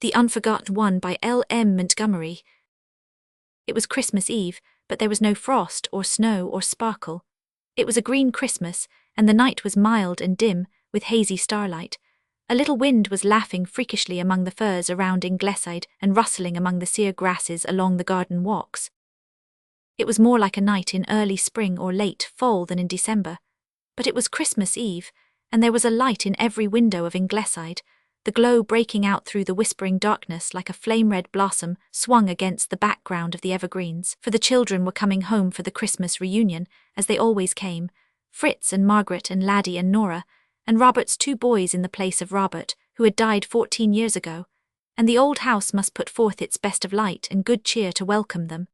The Unforgotten One by L M Montgomery. It was Christmas Eve, but there was no frost or snow or sparkle. It was a green Christmas, and the night was mild and dim, with hazy starlight. A little wind was laughing freakishly among the firs around Ingleside and rustling among the sere grasses along the garden walks. It was more like a night in early spring or late fall than in December. But it was Christmas Eve, and there was a light in every window of Ingleside, the glow breaking out through the whispering darkness like a flame-red blossom swung against the background of the evergreens, for the children were coming home for the Christmas reunion, as they always came, Fritz and Margaret and Laddie and Nora, and Robert's 2 boys in the place of Robert, who had died 14 years ago, and the old house must put forth its best of light and good cheer to welcome them.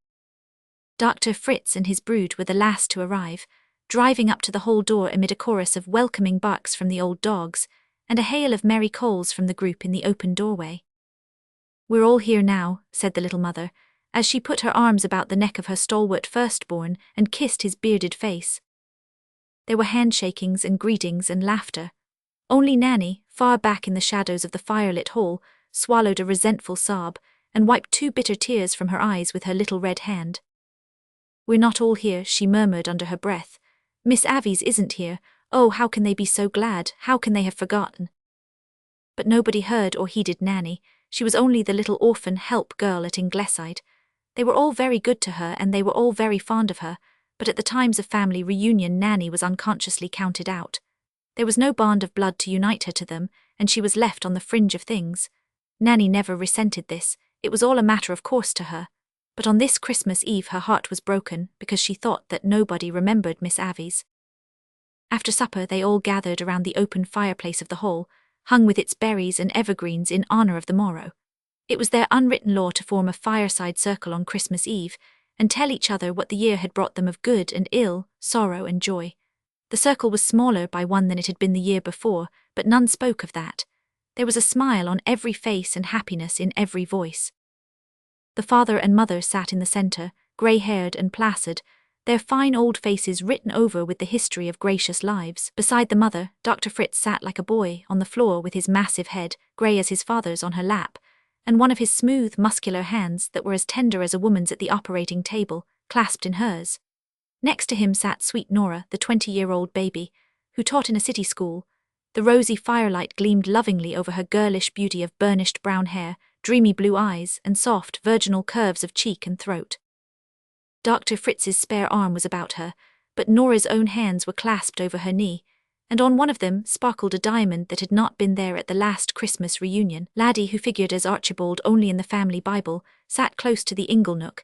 Dr. Fritz and his brood were the last to arrive, driving up to the hall door amid a chorus of welcoming barks from the old dogs, and a hail of merry calls from the group in the open doorway. "We're all here now," said the little mother, as she put her arms about the neck of her stalwart firstborn and kissed his bearded face. There were handshakings and greetings and laughter. Only Nanny, far back in the shadows of the firelit hall, swallowed a resentful sob and wiped 2 bitter tears from her eyes with her little red hand. "We're not all here," she murmured under her breath. "Miss Avies isn't here. Oh, how can they be so glad? How can they have forgotten?" But nobody heard or heeded Nanny. She was only the little orphan help girl at Ingleside. They were all very good to her and they were all very fond of her, but at the times of family reunion Nanny was unconsciously counted out. There was no bond of blood to unite her to them, and she was left on the fringe of things. Nanny never resented this, it was all a matter of course to her. But on this Christmas Eve her heart was broken because she thought that nobody remembered Miss Avies. After supper they all gathered around the open fireplace of the hall, hung with its berries and evergreens in honour of the morrow. It was their unwritten law to form a fireside circle on Christmas Eve, and tell each other what the year had brought them of good and ill, sorrow and joy. The circle was smaller by 1 than it had been the year before, but none spoke of that. There was a smile on every face and happiness in every voice. The father and mother sat in the centre, grey-haired and placid, their fine old faces written over with the history of gracious lives. Beside the mother, Dr. Fritz sat like a boy on the floor with his massive head, grey as his father's, on her lap, and one of his smooth, muscular hands that were as tender as a woman's at the operating table, clasped in hers. Next to him sat sweet Nora, the 20-year-old baby, who taught in a city school. The rosy firelight gleamed lovingly over her girlish beauty of burnished brown hair, dreamy blue eyes, and soft, virginal curves of cheek and throat. Dr. Fritz's spare arm was about her, but Nora's own hands were clasped over her knee, and on one of them sparkled a diamond that had not been there at the last Christmas reunion. Laddie, who figured as Archibald only in the family Bible, sat close to the inglenook,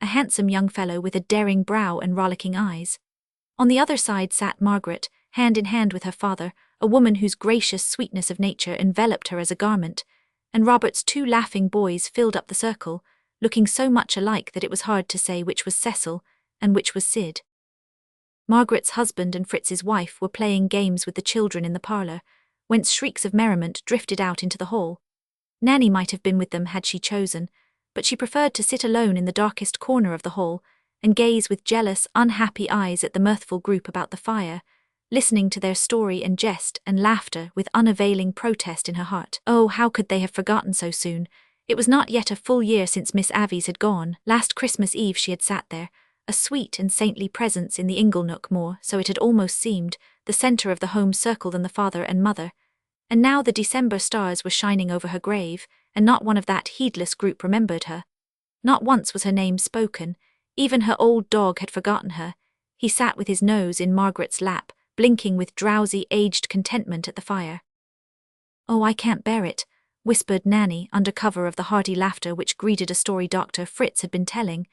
a handsome young fellow with a daring brow and rollicking eyes. On the other side sat Margaret, hand in hand with her father, a woman whose gracious sweetness of nature enveloped her as a garment, and Robert's 2 laughing boys filled up the circle, looking so much alike that it was hard to say which was Cecil and which was Sid. Margaret's husband and Fritz's wife were playing games with the children in the parlour, whence shrieks of merriment drifted out into the hall. Nanny might have been with them had she chosen, but she preferred to sit alone in the darkest corner of the hall and gaze with jealous, unhappy eyes at the mirthful group about the fire, listening to their story and jest and laughter with unavailing protest in her heart. Oh, how could they have forgotten so soon? It was not yet a full year since Miss Avies had gone. Last Christmas Eve she had sat there, a sweet and saintly presence in the inglenook more, so it had almost seemed, the centre of the home circle than the father and mother. And now the December stars were shining over her grave, and not one of that heedless group remembered her. Not once was her name spoken. Even her old dog had forgotten her. He sat with his nose in Margaret's lap, blinking with drowsy, aged contentment at the fire. "Oh, I can't bear it," whispered Nanny under cover of the hearty laughter which greeted a story Dr. Fritz had been telling.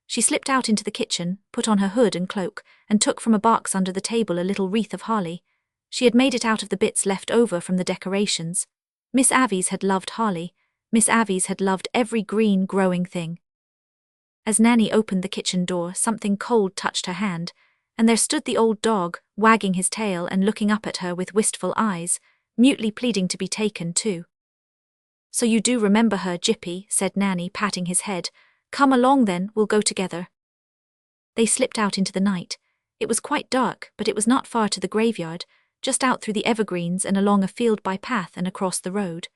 She slipped out into the kitchen, put on her hood and cloak, and took from a box under the table a little wreath of holly. She had made it out of the bits left over from the decorations. Miss Avies had loved holly. Miss Avies had loved every green, growing thing. As Nanny opened the kitchen door, something cold touched her hand, and there stood the old dog, wagging his tail and looking up at her with wistful eyes, mutely pleading to be taken too. "So you do remember her, Jippy," said Nanny, patting his head. "Come along then, we'll go together." They slipped out into the night. It was quite dark, but it was not far to the graveyard, just out through the evergreens and along a field by path and across the road.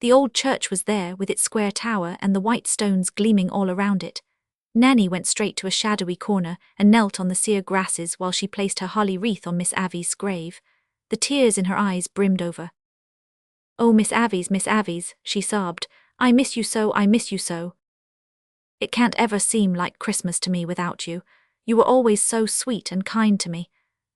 The old church was there, with its square tower and the white stones gleaming all around it. Nanny went straight to a shadowy corner and knelt on the sere grasses while she placed her holly wreath on Miss Avies' grave. The tears in her eyes brimmed over. "Oh, Miss Avies," she sobbed, "I miss you so, I miss you so. It can't ever seem like Christmas to me without you. You were always so sweet and kind to me.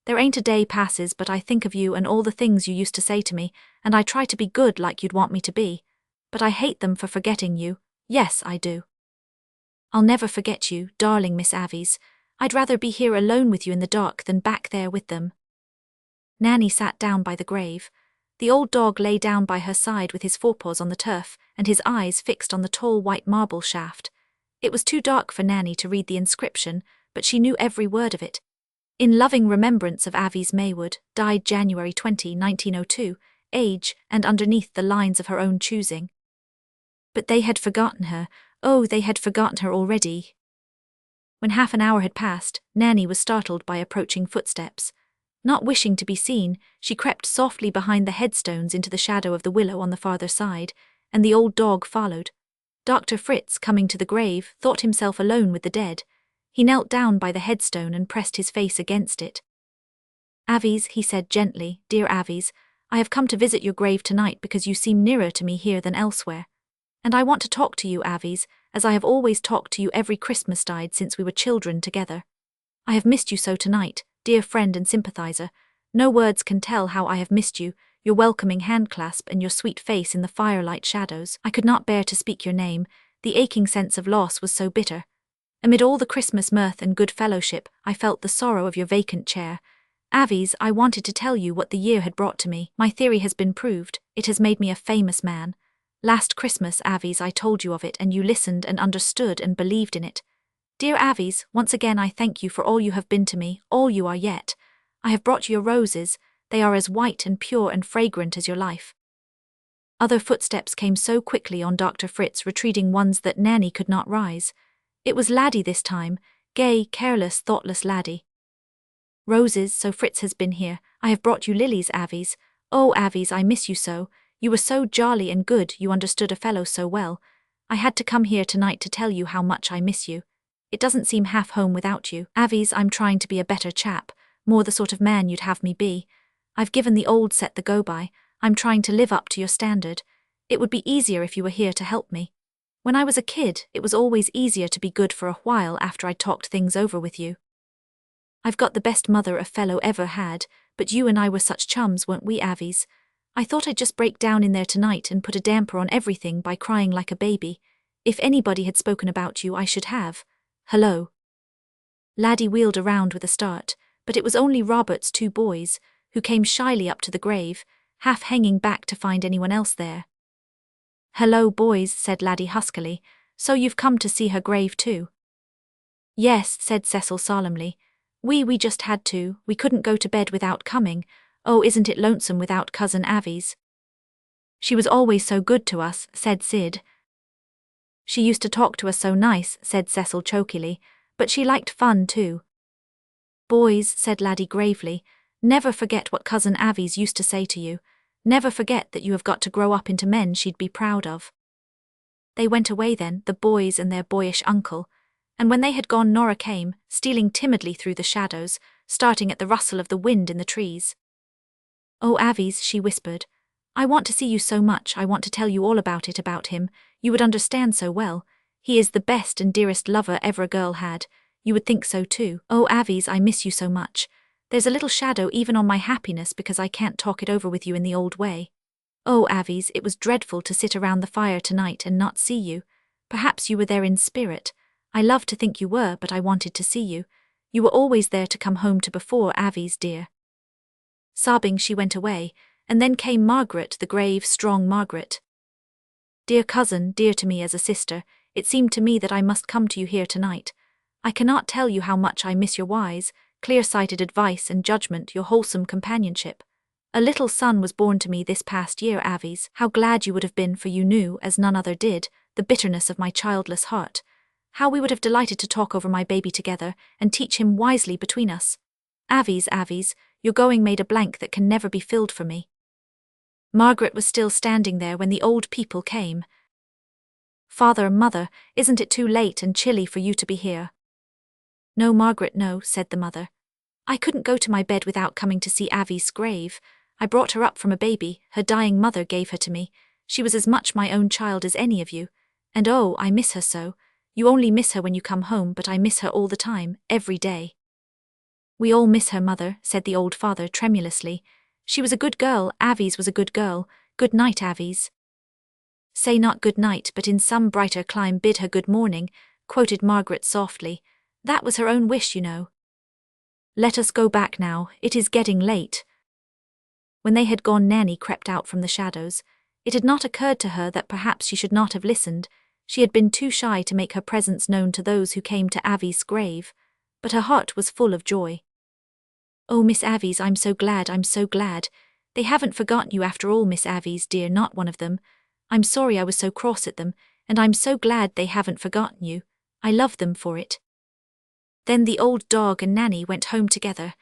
There ain't a day passes but I think of you and all the things you used to say to me, and I try to be good like you'd want me to be. But I hate them for forgetting you. Yes, I do. I'll never forget you, darling Miss Avies. I'd rather be here alone with you in the dark than back there with them." Nanny sat down by the grave. The old dog lay down by her side with his forepaws on the turf and his eyes fixed on the tall white marble shaft. It was too dark for Nanny to read the inscription, but she knew every word of it. "In loving remembrance of Avies Maywood, died January 20, 1902, age," and underneath the lines of her own choosing. But they had forgotten her. Oh, they had forgotten her already. When half an hour had passed, Nanny was startled by approaching footsteps. Not wishing to be seen, she crept softly behind the headstones into the shadow of the willow on the farther side, and the old dog followed. Dr. Fritz, coming to the grave, thought himself alone with the dead. He knelt down by the headstone and pressed his face against it. "Avies," he said gently, "dear Avies, I have come to visit your grave tonight because you seem nearer to me here than elsewhere. And I want to talk to you, Avies, as I have always talked to you every Christmastide since we were children together. I have missed you so tonight, dear friend and sympathizer. No words can tell how I have missed you, your welcoming handclasp and your sweet face in the firelight shadows. I could not bear to speak your name, the aching sense of loss was so bitter. Amid all the Christmas mirth and good fellowship, I felt the sorrow of your vacant chair. Avies, I wanted to tell you what the year had brought to me. My theory has been proved, it has made me a famous man. Last Christmas, Avies, I told you of it and you listened and understood and believed in it. Dear Avies, once again I thank you for all you have been to me, all you are yet. I have brought you your roses, they are as white and pure and fragrant as your life." Other footsteps came so quickly on Dr. Fritz, retreating ones that Nanny could not rise. It was Laddie this time, gay, careless, thoughtless Laddie. "Roses, so Fritz has been here. I have brought you lilies, Avies. Oh, Avies, I miss you so. You were so jolly and good, you understood a fellow so well. I had to come here tonight to tell you how much I miss you. It doesn't seem half home without you. Avies, I'm trying to be a better chap, more the sort of man you'd have me be. I've given the old set the go-by. I'm trying to live up to your standard. It would be easier if you were here to help me. When I was a kid, it was always easier to be good for a while after I'd talked things over with you. I've got the best mother a fellow ever had, but you and I were such chums, weren't we, Avies? I thought I'd just break down in there tonight and put a damper on everything by crying like a baby. If anybody had spoken about you, I should have. Hello." Laddie wheeled around with a start, but it was only Robert's two boys, who came shyly up to the grave, half hanging back to find anyone else there. "Hello, boys," said Laddie huskily. "So you've come to see her grave too?" "Yes," said Cecil solemnly. We just had to. We couldn't go to bed without coming. Oh, isn't it lonesome without Cousin Avies?" "She was always so good to us," said Sid. "She used to talk to us so nice," said Cecil chokily, "but she liked fun too." "Boys," said Laddie gravely, "never forget what Cousin Avies used to say to you. Never forget that you have got to grow up into men she'd be proud of." They went away then, the boys and their boyish uncle, and when they had gone Nora came, stealing timidly through the shadows, starting at the rustle of the wind in the trees. "Oh, Avies," she whispered, "I want to see you so much. I want to tell you all about it, about him. You would understand so well. He is the best and dearest lover ever a girl had. You would think so too. Oh, Avies, I miss you so much. There's a little shadow even on my happiness because I can't talk it over with you in the old way. Oh, Avies, it was dreadful to sit around the fire tonight and not see you. Perhaps you were there in spirit. I love to think you were, but I wanted to see you. You were always there to come home to before, Avies dear." Sobbing, she went away, and then came Margaret, the grave, strong Margaret. "Dear cousin, dear to me as a sister, it seemed to me that I must come to you here tonight. I cannot tell you how much I miss your wise, clear-sighted advice and judgment, your wholesome companionship. A little son was born to me this past year, Avies. How glad you would have been, for you knew, as none other did, the bitterness of my childless heart. How we would have delighted to talk over my baby together and teach him wisely between us. Avies, Avies, your going made a blank that can never be filled for me." Margaret was still standing there when the old people came. "Father and Mother, isn't it too late and chilly for you to be here?" "No, Margaret, no," said the mother. "I couldn't go to my bed without coming to see Avi's grave. I brought her up from a baby, her dying mother gave her to me. She was as much my own child as any of you. And oh, I miss her so. You only miss her when you come home, but I miss her all the time, every day." "We all miss her, Mother," said the old father tremulously. "She was a good girl, Avi's was a good girl. Good night, Avi's." "Say not good night, but in some brighter clime bid her good morning," quoted Margaret softly. "That was her own wish, you know." "Let us go back now, it is getting late." When they had gone, Nanny crept out from the shadows. It had not occurred to her that perhaps she should not have listened. She had been too shy to make her presence known to those who came to Avi's grave. But her heart was full of joy. "Oh, Miss Avies, I'm so glad, I'm so glad. They haven't forgotten you after all, Miss Avies, dear, not one of them. I'm sorry I was so cross at them, and I'm so glad they haven't forgotten you. I love them for it." Then the old dog and Nanny went home together.